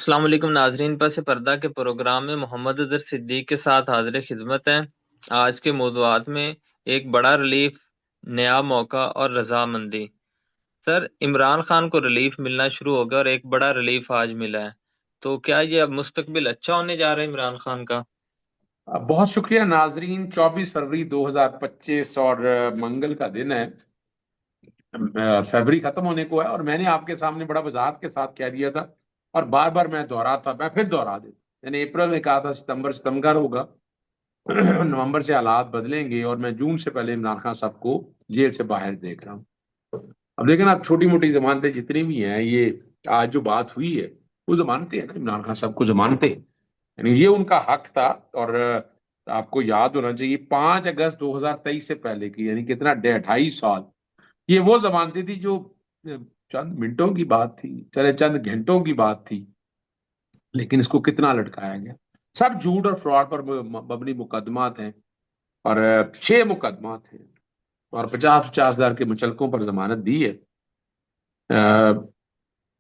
अस्सलाम वालेकुम नाजरीन। पस पर्दा के प्रोग्राम में मोहम्मद अजहर सिद्दीक के साथ हाजिर खिदमत हैं। आज के मौज़ूआत में एक बड़ा रिलीफ, नया मौका और रजामंदी। सर, इमरान खान को रिलीफ मिलना शुरू हो गया और एक बड़ा रिलीफ आज मिला है। तो क्या ये अब मुस्तकबिल अच्छा होने जा रहा है इमरान खान का? बहुत शुक्रिया नाजरीन। 24 फरवरी 2025 और मंगल का दिन है। फरवरी खत्म होने को है और मैंने आपके सामने बड़ा वजाहत के साथ कह दिया था और बार बार मैं दोहराता, मैं फिर दोहरा देता। मैंने अप्रैल में कहा था सितंबर सितंबर होगा। नवंबर से हालात बदलेंगे और मैं जून से पहले इमरान खान साहब को जेल से बाहर देख रहा हूँ। अब देखें ना, छोटी मोटी जमानतें जितनी भी हैं, ये आज जो बात हुई है वो जमानतें हैं ना, इमरान खान साहब को जमानतें, यानी ये उनका हक था। और आपको याद होना चाहिए 5 अगस्त 2023 से पहले की, यानी कितना 2.5 साल, ये वो जमानतें थी जो अ, चंद मिनटों की बात थी, चले चंद घंटों की बात थी, लेकिन इसको कितना लटकाया गया। सब झूठ और फ्रॉड पर मबनी मुकदमात हैं और 6 मुकदमात हैं और 50-50 हजार के मुचलकों पर जमानत दी है।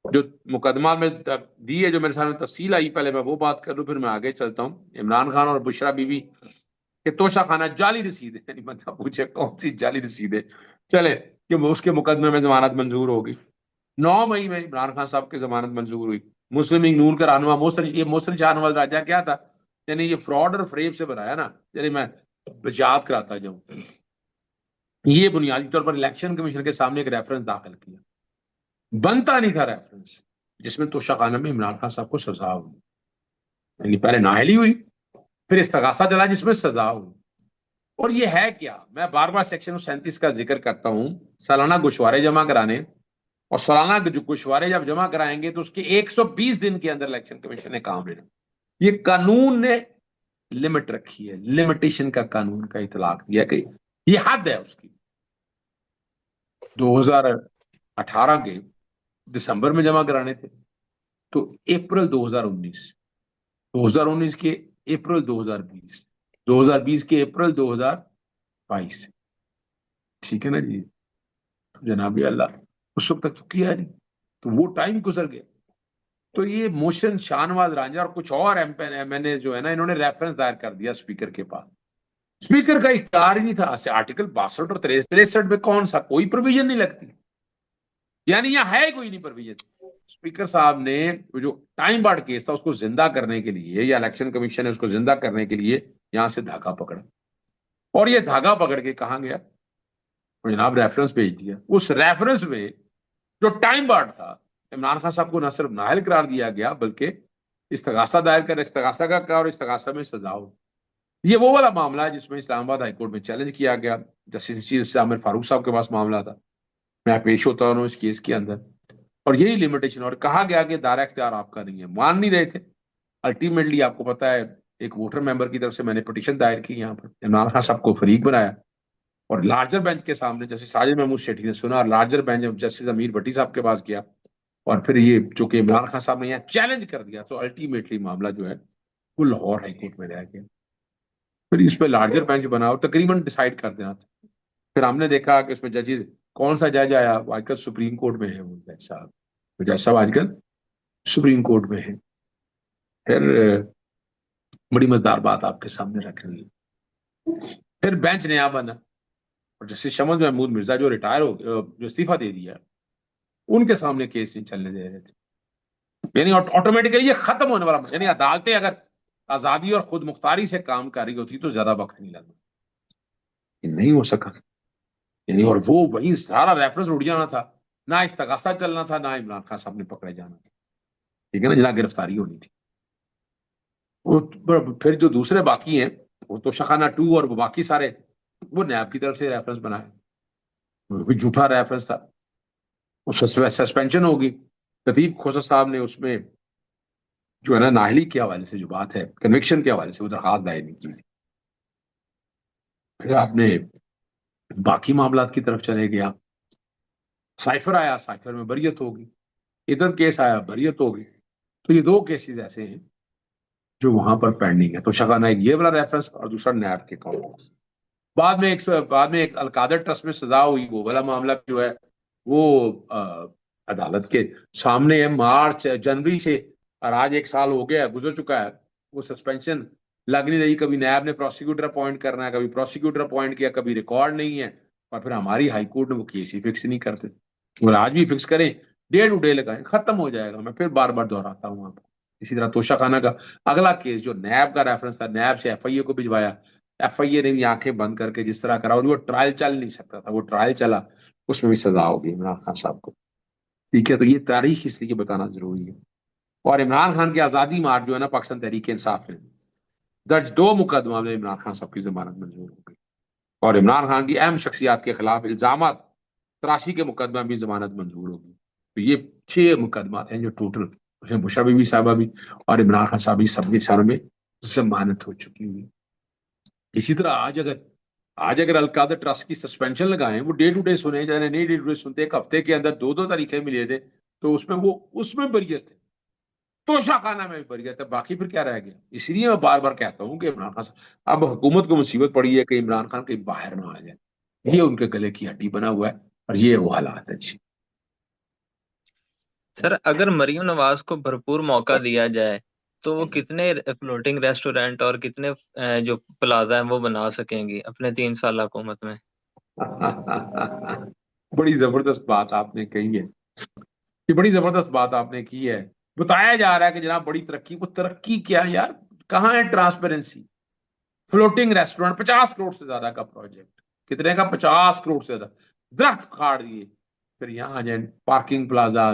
जो मुकदमा में दी है, जो मेरे सामने तफसील आई, पहले मैं वो बात कर लूं फिर मैं आगे चलता हूँ। इमरान खान और बुशरा बीवी के तोशा खाना जाली रसीद है, यानी मतलब पूछे कौन सी जाली रसीद है। चले कि वो उसके मुकदमे में जमानत मंजूर होगी। 9 मई में इमरान खान साहब की जमानत मंजूर हुई। मुस्लिम लीग नून का रहनुमा मोहसिन, ये मोहसिन शाह नवाज राजा क्या था, यानी ये फ्रॉड और फ्रेब से बनाया ना, यानी मैं याद कराता जाऊं, ये बुनियादी तौर पर इलेक्शन कमीशन के सामने एक रेफरेंस दाखिल किया, बनता नहीं था रेफरेंस, जिसमें तोशाखाना में इमरान खान साहब को सजा हुई। यानी पहले नाअहली हुई, फिर इस्तगासा चला जिसमें सजा हुई। और ये है क्या, मैं बार बार सेक्शन 37 का जिक्र करता हूं, सालाना गोशवारे जमा कराने, और सालाना जो गोशवारे जब जमा कराएंगे तो उसके 120 दिन के अंदर इलेक्शन कमीशन ने काम लेना। ये कानून ने लिमिट रखी है, लिमिटेशन का कानून का इतलाक दिया कि ये हद है उसकी। 2018 के दिसंबर में जमा कराने थे, तो अप्रैल 2019, 2019 के अप्रैल 2020, 2020 के अप्रैल 2022, ठीक है ना जी। तो जनाब अल्लाह, उस वक्त तक तो किया नहीं, तो वो टाइम गुजर गया। तो ये मोशन शाहनवाज रांझा और कुछ और एमएनए जो है ना, इन्होंने रेफरेंस दायर कर दिया स्पीकर के पास। स्पीकर का इख्तियार ही नहीं था। आर्टिकल 62 और 63 में कौन सा कोई प्रोविजन नहीं लगती, यानी यहाँ है कोई नहीं प्रोविजन। स्पीकर साहब ने जो टाइम बार्ड केस था उसको जिंदा करने के लिए, या इलेक्शन कमीशन ने उसको जिंदा करने के लिए यहां से धागा पकड़ा, और ये धागा पकड़ के कहा गया, तो जनाब रेफरेंस भेज दिया। उस रेफरेंस में जो टाइम बार्ड था, इमरान खान साहब को न सिर्फ नाअहल करार दिया गया, बल्कि इस्तगासा दायर कर, इस्तगासा का क्या, और इस्तगासा में सजा हो। ये वो वाला मामला है जिसमें इस्लामाबाद हाईकोर्ट में चैलेंज किया गया। जस्टिस आमिर फारूक साहब के पास मामला था, मैं पेश होता हूँ इस केस के अंदर, और यही लिमिटेशन, और कहा गया कि दायरा इख्तियार आपका नहीं है, मान नहीं रहे थे। अल्टीमेटली आपको पता है, एक वोटर मेंबर की तरफ से मैंने पिटीशन दायर की यहाँ पर, इमरान खान साहब को फरीक बनाया, और लार्जर बेंच के सामने जस्टिस साजिद महमूद शेट्टी ने सुना, और लार्जर बेंच जस्टिस अमीर भट्टी साहब के पास गया, और फिर ये चूंकि इमरान खान साहब ने यहाँ चैलेंज कर दिया, तो अल्टीमेटली मामला जो है वो लाहौर हाईकोर्ट में रह गया। फिर इस पर लार्जर बेंच बना और तकरीबन डिसाइड कर देना था। फिर हमने देखा कि उसमें जजेस, कौन सा जज आया, वो आजकल सुप्रीम कोर्ट में है, वो जज साहब, वो जज साहब आजकल सुप्रीम कोर्ट में है। फिर बड़ी मजेदार बात आपके सामने रख रही है, फिर बेंच नया बना, और जस्टिस शमस महमूद मिर्जा जो रिटायर हो, जो इस्तीफा दे दिया, उनके सामने केस नहीं चलने दे रहे थे। यानी ऑटोमेटिकली ये खत्म होने वाला, यानी अदालतें अगर आजादी और खुद मुख्तारी से काम कर रही होती तो ज्यादा वक्त नहीं लगता, ये नहीं हो सका। यानी और वो वही सारा रेफरेंस उड़ जाना था, ना इस्तगासा चलना था, ना इमरान खान साहब ने पकड़े जाना था, ठीक है ना, जना गिरफ्तारी होनी थी। फिर जो दूसरे बाकी हैं, वो तो शखाना 2 और वो बाकी सारे, वो नैब की तरफ से रेफरेंस बनाए, वो भी झूठा रेफरेंस था। सस्पेंशन होगी। लतीफ खोसर साहब ने उसमें जो है ना, नाहली के हवाले से जो बात है, कन्विक्शन के हवाले से वो दरखास्त दायर नहीं की थी। फिर आपने बाकी मामला की तरफ चले गया, साइफर आया, साइफर में बरियत होगी, इधर केस आया, बरियत होगी। तो ये दो केसेस ऐसे हैं जो वहां पर पेंडिंग है। तो शकाना एक ये वाला रेफरेंस, और दूसरा नैब के काउंट। बाद में एक अलकादर ट्रस्ट में सजा हुई, वो वाला मामला जो है वो अदालत के सामने है। मार्च जनवरी से और आज 1 साल हो गया, गुजर चुका है, वो सस्पेंशन लग नहीं रही। कभी नैब ने प्रोसिक्यूटर अपॉइंट करना है, कभी प्रोसिक्यूटर अपॉइंट किया, कभी रिकॉर्ड नहीं है, और फिर हमारी हाई कोर्ट ने वो केस ही फिक्स नहीं करते। और आज भी फिक्स करें, डे टू डे लगाएं, खत्म हो जाएगा। मैं फिर बार बार दोहराता हूँ आपको। इसी तरह तोशा खाना का अगला केस जो नैब का रेफरेंस था, नैब से एफआईए को भिजवाया, एफआईए ने भी आंखें बंद करके जिस तरह करा, और वो ट्रायल चल नहीं सकता था, वो ट्रायल चला, उसमें भी सजा होगी इमरान खान साहब को। ठीक है, तो ये तारीख इसलिए बताना जरूरी है। और इमरान खान की आजादी मार्च जो है ना, पाकिस्तान तहरीक इंसाफ ने दर्ज 2 मुकदमा में इमरान खान साहब की जमानत मंजूर हो गई, और इमरान खान की अहम शख्सियात के खिलाफ इल्जाम तराशी के मुकदमा भी जमानत मंजूर होगी। तो ये 6 मुकदमा थे जो टोटल, उसमें बुशरा बीबी साहबा भी और इमरान खान साहब भी सबके सर में जमानत हो चुकी हुई। इसी तरह आज अगर अलकादा ट्रस्ट की सस्पेंशन लगाए, वो डे टू डे सुने जाए, नहीं डे टू डे सुनते, एक हफ्ते के अंदर दो दो तारीखें मिले थे, तो उसमें बरियत थे, तोशा खाना में भी बरियत है, बाकी फिर क्या रह गया। इसलिए मैं बार बार कहता हूँ कि इमरान खान अब हुकूमत को मुसीबत पड़ी है कि इमरान खान कहीं बाहर ना आ जाए। ये उनके गले की हड्डी बना हुआ है, और ये वो हालात है जी। सर, अगर मरियम नवाज को भरपूर मौका दिया जाए तो वो कितने फ्लोटिंग रेस्टोरेंट और कितने जो प्लाजा है वो बना सकेंगी अपने 3 साल हुकूमत में? बड़ी जबरदस्त बात आपने कही है, ये बड़ी जबरदस्त बात आपने की है। बताया जा रहा है कि जनाब बड़ी तरक्की, वो तरक्की क्या यार, कहाँ है ट्रांसपेरेंसी। फ्लोटिंग रेस्टोरेंट 50 करोड़ से ज्यादा का प्रोजेक्ट, कितने का, 50 करोड़ से ज्यादा, दरख्त काट दिए। फिर यहाँ आ जाए पार्किंग प्लाजा,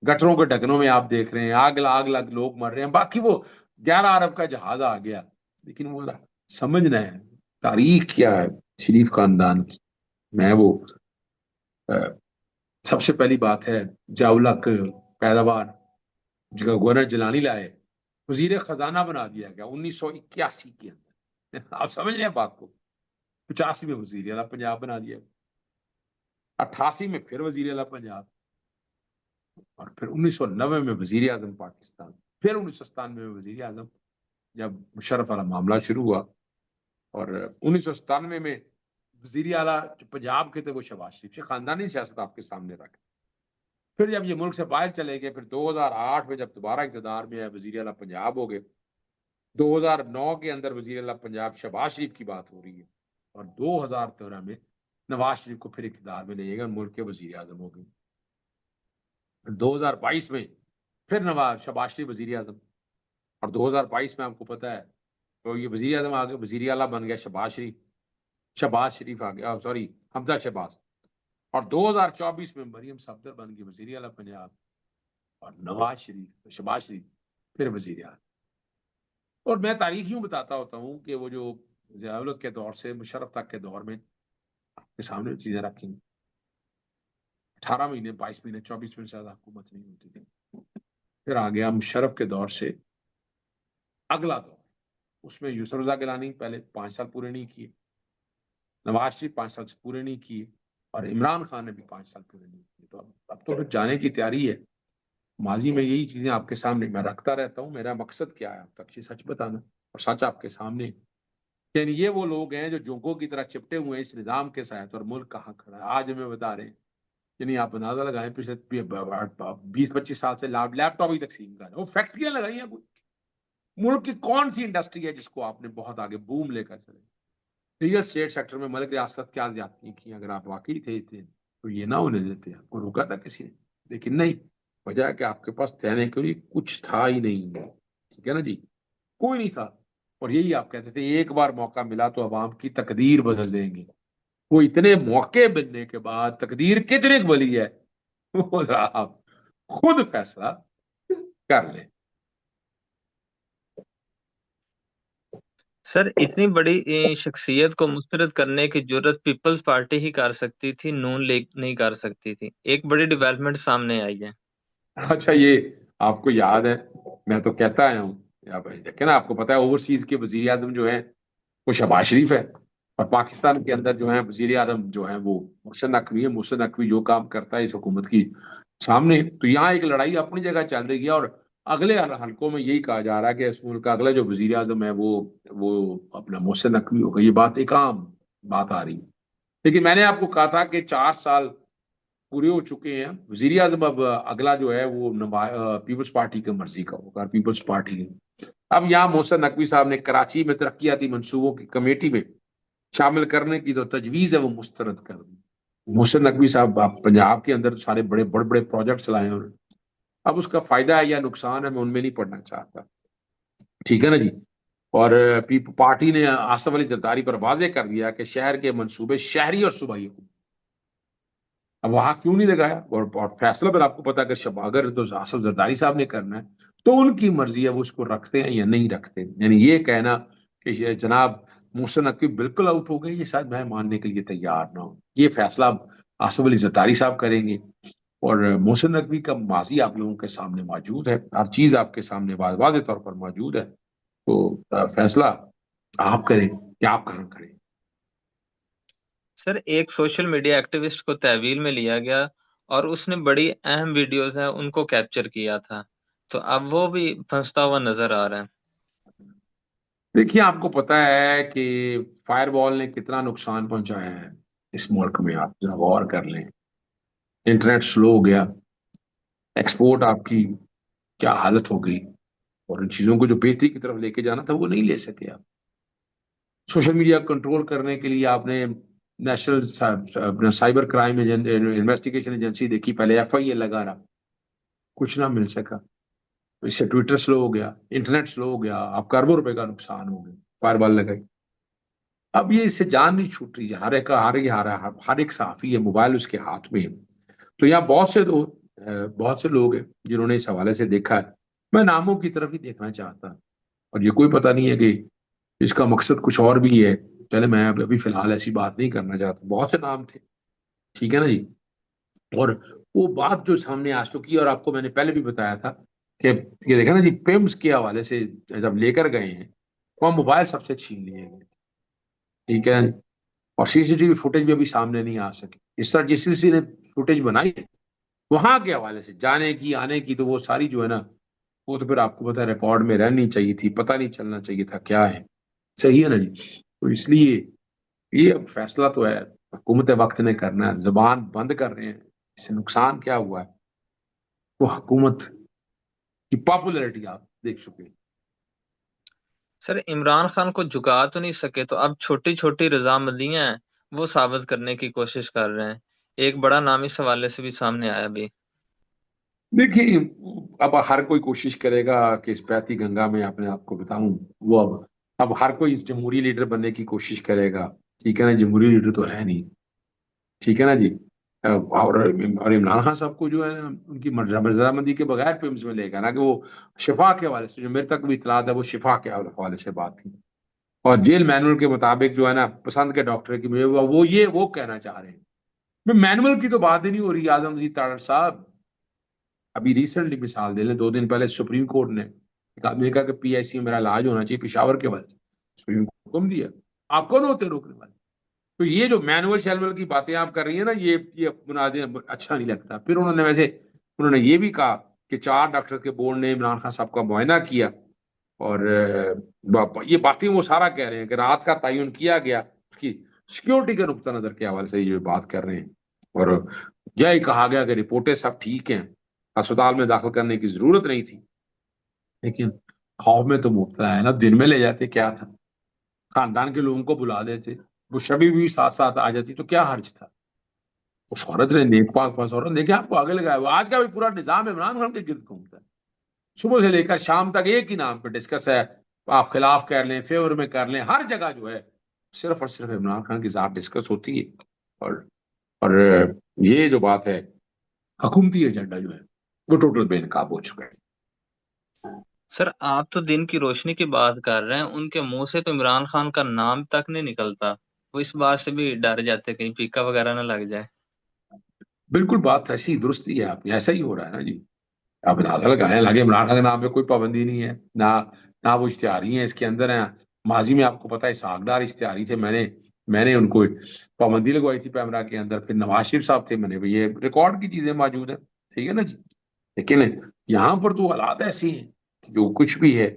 गटरों के ढकनों में आप देख रहे हैं आग लग लोग मर रहे हैं, बाकी वो 11 अरब का जहाज आ गया। लेकिन वो समझना है तारीख क्या है शरीफ खानदान की। मैं वो अ, सबसे पहली बात है, जावलक पैदावार जो गवर्नर जिलानी लाए, वजीर खजाना बना दिया गया 1981 के अंदर। आप समझ रहे हैं बात को। 85 में वजीर अला पंजाब बना दिया, 88 में फिर वजीर अला पंजाब, और फिर 1990 में वजीर आजम पाकिस्तान, फिर 1997 में वजीर आजम, जब मुशर्रफ वाला मामला शुरू हुआ। और 1997 में वजीर आला जो पंजाब के थे वो शहबाज शरीफ से, खानदानी सियासत आपके सामने रख। फिर जब ये मुल्क से बाहर चले गए, फिर 2008 में जब दोबारा इक़्तिदार में आए, वजीर आला पंजाब हो गए। 2009 के अंदर वजीर अला पंजाब शहबाज शरीफ की बात हो रही है, और 2013 में नवाज शरीफ को फिर इक़्तिदार में ले गए, मुल्क के वजीर आजम हो गए। 2022 में फिर नवाज शहबाज शरीफ वजीर आजम, और 2022 में आपको पता है तो ये वजीर आजम आ गए, वजीर आला बन गया शहबाज शरीफ, शहबाज शरीफ आ गया, सॉरी, हमजा शहबाज। और 2024 में मरियम सफदर बन गई वजीर आला पंजाब, और नवाज शरीफ, शहबाज शरीफ फिर वजीर आला। और मैं तारीख यूं बताता होता हूँ कि वो जो ज़िया-उल-हक के दौर से मुशर्रफ तक के दौर में आपके सामने चीजें रखी, 18 महीने, 22 महीने, 24 महीने से ज्यादा हुकूमत नहीं होती थी। फिर आ गया मुशर्रफ के दौर से अगला दौर, उसमें यूसुफ रजा गिलानी पहले 5 साल पूरे नहीं किए, नवाज शरीफ 5 साल से पूरे नहीं किए, और इमरान खान ने भी 5 साल पूरे नहीं किए। तो अब तो फिर जाने की तैयारी है। माजी में यही चीजें आपके सामने मैं रखता रहता हूँ। मेरा मकसद क्या है, आप तक ये सच बताना, और सच आपके सामने। यानी ये वो लोग हैं जो जोंकों की तरह चिपटे हुए हैं इस निजाम के साथ, और मुल्क कहाँ खड़ा है आज हमें बता रहे हैं। यानी आप अंदाजा लगाएं, पिछले 20-25 साल से लैपटॉप ही तकसीम कर रहे हैं, वो फैक्ट्रियां लगाई हैं कोई। मुल्क की कौन सी इंडस्ट्री है जिसको आपने बहुत आगे बूम लेकर चले। रियल स्टेट सेक्टर में मलिक रियासत क्या ज्यादती की, अगर आप वाकई थे तो ये ना होने देते, आपको रोका था किसी ने। लेकिन नहीं, वजह है कि आपके पास देने के लिए कुछ था ही नहीं। ठीक है ना जी, कोई नहीं था। और यही आप कहते थे एक बार मौका मिला तो अवाम की तकदीर बदल देंगे। वो इतने मौके मिलने के बाद तकदीर कितने की बली है, वो जरा आप खुद फैसला कर लें। सर, इतनी बड़ी शख्सियत को मुस्तरद करने की जरूरत पीपल्स पार्टी ही कर सकती थी, नून लीग नहीं कर सकती थी। एक बड़ी डेवलपमेंट सामने आई है। अच्छा, ये आपको याद है, मैं तो कहता आया हूँ, या भाई देखे ना, आपको पता है ओवरसीज के वजीर आजम जो है वो शहबाज शरीफ है, और पाकिस्तान के अंदर जो है वजीर आजम जो है वो मोहसिन नकवी है। मोहसिन नकवी जो काम करता है इस हुकूमत की सामने, तो यहाँ एक लड़ाई अपनी जगह चल रही है। और अगले हलकों में यही कहा जा रहा है कि इस मुल्क का अगला जो वजीर आजम है वो अपना मोहसिन नकवी होगा। ये बात एक आम बात आ रही है। लेकिन मैंने आपको कहा था कि 4 साल पूरे हो चुके हैं। वजीर आजम अब अगला जो है वो पीपल्स पार्टी की मर्जी का होगा, पीपल्स पार्टी की। अब यहाँ मोहसिन नकवी साहब ने कराची में तरक्याती मंसूबों की कमेटी में शामिल करने की जो तजवीज है वो मुस्तरद कर दी। मोहसिन नकवी साहब आप पंजाब के अंदर सारे बड़े बड़े बड़े प्रोजेक्ट चलाए हैं उन्होंने। अब उसका फायदा है या नुकसान है मैं उनमें नहीं पढ़ना चाहता, ठीक है ना जी। और पार्टी ने आसफ अली जरदारी पर वाजे कर दिया कि शहर के मंसूबे शहरी और सूबाई हुकूमत। अब वहां क्यों नहीं लगाया, और फैसला पर आपको पता है, अगर तो आसफ जरदारी साहब ने करना है तो उनकी मर्जी है, वो उसको रखते हैं या नहीं रखते। यानी ये कहना कि ये जनाब मोहसिन नकवी बिल्कुल आउट हो गए, ये शायद मैं मानने के लिए तैयार ना हूं। ये फैसला अब आसफ अली जरदारी साहब करेंगे। और मोहसिन नकवी का माजी आप लोगों के सामने मौजूद है, हर चीज आपके सामने वाज़ेह तौर पर मौजूद है। तो फैसला आप करें कि आप कहाँ खड़े। सर, एक सोशल मीडिया एक्टिविस्ट को तहवील में लिया गया और उसने बड़ी अहम वीडियोस हैं उनको कैप्चर किया था, तो अब वो भी फंसता हुआ नजर आ रहा है। देखिए आपको पता है कि फायरवॉल ने कितना नुकसान पहुंचाया है इस मुल्क में, आप जरा गौर कर लें। इंटरनेट स्लो हो गया, एक्सपोर्ट आपकी क्या हालत हो गई, और इन चीजों को जो बेहतरी की तरफ लेके जाना था वो नहीं ले सके आप। सोशल मीडिया कंट्रोल करने के लिए आपने national cyber crime investigation agency देखी, पहले एफआईए लगा रहा, कुछ ना मिल सका। इससे ट्विटर स्लो हो गया, इंटरनेट स्लो हो गया, आप अरबों रुपए का नुकसान हो गया, फायरवॉल लगाई। अब ये इससे जान नहीं छूट रही, हर एक का हर एक साफी है, मोबाइल उसके हाथ में है। तो यहाँ बहुत से लोग हैं जिन्होंने इस हवाले से देखा है। मैं नामों की तरफ ही देखना चाहता, और ये कोई पता नहीं है कि इसका मकसद कुछ और भी है। पहले मैं अभी फिलहाल ऐसी बात नहीं करना चाहता, बहुत से नाम थे, ठीक है ना जी। और वो बात जो सामने आ चुकी है, और आपको मैंने पहले भी बताया था कि ये देखा ना जी, पिम्स के हवाले से जब लेकर गए हैं, वहाँ मोबाइल सबसे छीन लिए गए, ठीक है। और सीसीटीवी फुटेज भी अभी सामने नहीं आ सकी। इस तरह जिस किसी ने फुटेज बनाई है वहां के हवाले से जाने की आने की, तो वो सारी जो है ना, वो तो फिर आपको पता है रिकॉर्ड में रहनी चाहिए थी, पता नहीं चलना चाहिए था क्या है। सही है ना जी। तो इसलिए ये अब फैसला तो है, हुकूमत वक्त ने करना है, जुबान बंद कर रहे हैं। इससे नुकसान क्या हुआ है, वो हुकूमत की पॉपुलैरिटी आप देख चुके हैं। सर, इमरान खान को झुका तो नहीं सके, तो अब छोटी छोटी रजामंदियां हैं वो साबित करने की कोशिश कर रहे हैं। एक बड़ा नाम इस हवाले से भी सामने आया भी। देखिए अब हर कोई कोशिश करेगा कि इस बहती गंगा में अपने आप को बताऊं। वो अब हर कोई इस जमहूरी लीडर बनने की कोशिश करेगा, ठीक है ना। जमहूरी लीडर तो है नहीं, ठीक है ना जी। और इमरान खान साहब को जो है ना, उनकी रजामंदी के बगैर फिल्म में लेगा ना, कि वो शिफा के हवाले से, जो मेरे तक भी इतलात है, वो शिफा के हवाले से बात थी। और जेल मैनुअल के मुताबिक जो है ना, पसंद के डॉक्टर की वो कहना चाह रहे हैं। मैनुअल की तो बात ही नहीं हो रही आजमगीर तारड़ साहब। अभी रिसेंटली मिसाल दे लें, 2 दिन पहले सुप्रीम कोर्ट ने एक आदमी ने कहा कि पीआईसी में मेरा इलाज होना चाहिए पिशावर के वजह से, सुप्रीम कोर्ट ने हुक्म दिया। आप कौन होते हैं रोकने वाले। तो ये जो मैनुअल शैनुअल की बातें आप कर रही है ना, ये बुनियादी अच्छा नहीं लगता। फिर उन्होंने ये भी कहा कि 4 डॉक्टर के बोर्ड ने इमरान खान साहब का मुआयना किया, और ये बातें वो सारा कह रहे हैं कि रात का तयन किया गया, उसकी सिक्योरिटी के नुकता नजर के हवाले से ये बात कर रहे हैं। और यह कहा गया कि रिपोर्टें सब ठीक हैं, अस्पताल में दाखिल करने की जरूरत नहीं थी। लेकिन खौफ में तो मुबतला है ना, दिन में ले जाते क्या था, खानदान के लोगों को बुला देते, वो शबी भी साथ साथ आ जाती तो क्या हर्ज था। उस औरत ने, नेक पाक पास औरत, देखिए आपको आगे लगाया हुआ आज का भी पूरा निजाम इमरान खान के गिर्द घूमता है। सुबह से लेकर शाम तक एक ही नाम पे डिस्कस है। आप खिलाफ कर लें, फेवर में कर लें, हर जगह जो है सिर्फ और सिर्फ इमरान खान की जात डिस्कस होती है। और और ये जो बात है, हुकूमती एजेंडा जो है वो टोटल बेनकाब हो चुका है। सर, आप तो दिन की रोशनी की बात कर रहे हैं, उनके मुंह से तो इमरान खान का नाम तक नहीं निकलता। वो इस बात से भी डर जाते कहीं पीका वगैरह ना लग जाए। बिल्कुल बात ऐसी दुरुस्ती है आपकी, ऐसा ही हो रहा है ना जी। आप अंदाजा लगाएं, हालांकि इमरान खान के नाम पे कोई पाबंदी नहीं है ना, ना वो इश्तिहारी हैं इसके अंदर हैं। माजी में आपको पता है सागदार इश्तिहारी थे, मैंने मैंने उनको पाबंदी लगवाई थी पैमरा के अंदर। फिर नवाज शरीफ साहब थे, मैंने भी, ये रिकॉर्ड की चीजें मौजूद है, ठीक है ना जी। लेकिन यहाँ पर तो हालात ऐसी हैं कि जो कुछ भी है।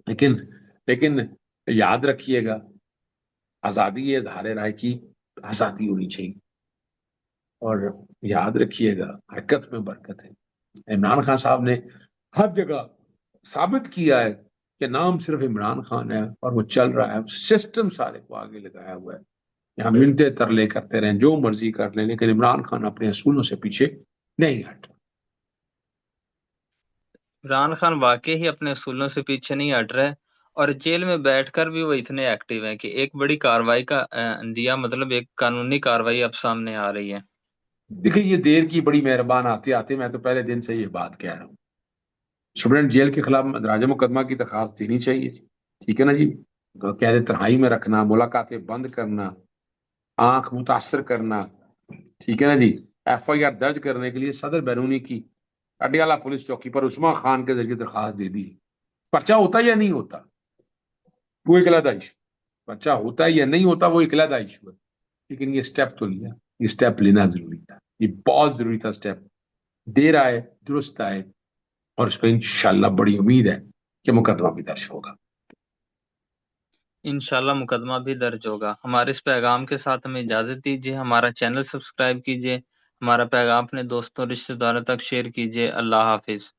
लेकिन लेकिन याद रखिएगा, आजादी है इजहार राय की, आजादी होनी चाहिए। और याद रखिएगा, हरकत में बरकत है। इमरान खान साहब ने हर जगह साबित किया है कि नाम सिर्फ इमरान खान है और वो चल रहा है, सिस्टम सारे को आगे लगाया हुआ है। यहाँ मिनते तरले करते रहें, जो मर्जी कर लें, लेकिन इमरान खान अपने असूलों से पीछे नहीं हट। इमरान खान वाकई ही अपने असूलों से पीछे नहीं हट रहे, और जेल में बैठकर भी वो इतने एक्टिव हैं कि एक बड़ी कार्रवाई का दिया, मतलब एक कानूनी कार्रवाई अब सामने आ रही है। देखिए, ये देर की बड़ी मेहरबान, आते आते मैं तो पहले दिन से ये बात कह रहा हूँ, स्टूडेंट जेल के खिलाफ दराजा मुकदमा की दरखास्त देनी चाहिए। ठीक है ना जी। तो कैद तन्हाई में रखना, मुलाकातें बंद करना, आंख मुतासर करना, ठीक है ना जी। FIR दर्ज करने के लिए सदर बैरूनी की अडियाला पुलिस चौकी पर उस्मा खान के जरिए दरखास्त दे दी। पर्चा होता या नहीं होता, वो एक अलग इशू। पर्चा होता है या नहीं होता, वो एक अलग इशू है। लेकिन ये स्टेप तो लिया, ये स्टेप लेना जरूरी था, ये बहुत जरूरी था स्टेप। देर आए दुरुस्त आए, और इस पर इंशाल्लाह बड़ी उम्मीद है कि मुकदमा भी दर्ज होगा। इंशाल्लाह मुकदमा भी दर्ज होगा। हमारे इस पैगाम के साथ हमें इजाजत दीजिए। हमारा चैनल सब्सक्राइब कीजिए, हमारा पैगाम अपने दोस्तों रिश्तेदारों तक शेयर कीजिए। अल्लाह हाफिज।